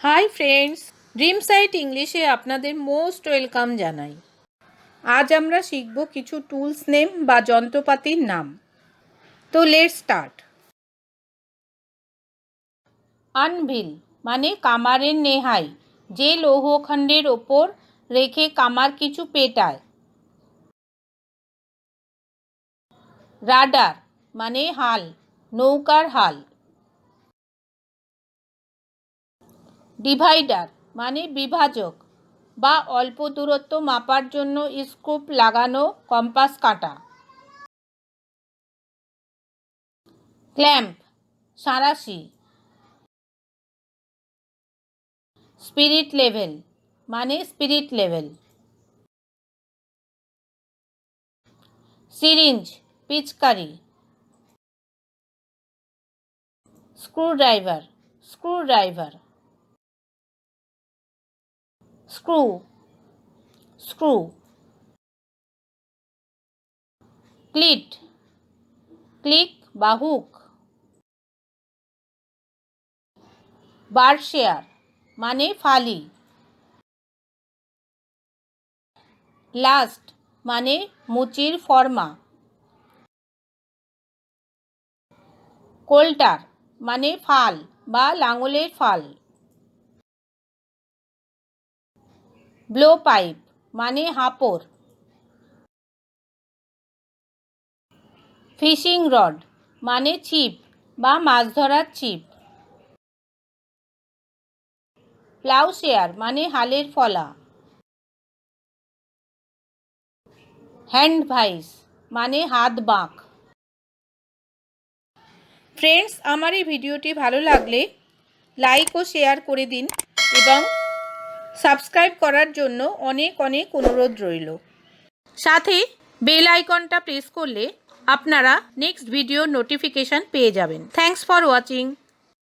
Hi friends, dream site ইংলিশে আপনাদের most welcome জানাই। আজ আমরা শিখব কিছু টুলস নেম বা যন্ত্রপাতির নাম। তো লেটস স্টার্ট। আনভিল মানে কামারের নেহাই, যে লৌহখণ্ডের ওপর রেখে কামার কিছু পেটায়। রাডার মানে হাল, নৌকার হাল। ডিভাইডার মানে বিভাজক বা অল্প দূরত্ব মাপার জন্য স্ক্রুপ লাগানো কম্পাস কাঁটা। ক্ল্যাম্প সাঁড়াশি। স্পিরিট লেভেল মানে স্পিরিট লেভেল। সিরিঞ্জ পিচকারি। Screwdriver screwdriver. Screw screw. Cleat click বা হুক। বারশেয়ার মানে ফালি। লাস্ট মানে মুচির ফর্মা। কোল্টার মানে ফাল বা লাঙলের ফাল। ব্লো পাইপ মানে হাঁপড়। ফিশিং রড মানে ছিপ বা মাছ ধরার ছিপ। প্লাউশেয়ার মানে হালের ফলা। হ্যান্ড ভাইস মানে হাত বাঁক। ফ্রেন্ডস, আমার এই ভিডিওটি ভালো লাগলে লাইক ও শেয়ার করে দিন এবং সাবস্ক্রাইব করার জন্য অনেক অনেক অনুরোধ রইল। সাথে বেল আইকনটা প্রেস করলে আপনারা নেক্সট ভিডিওর নোটিফিকেশান পেয়ে যাবেন। Thanks for watching.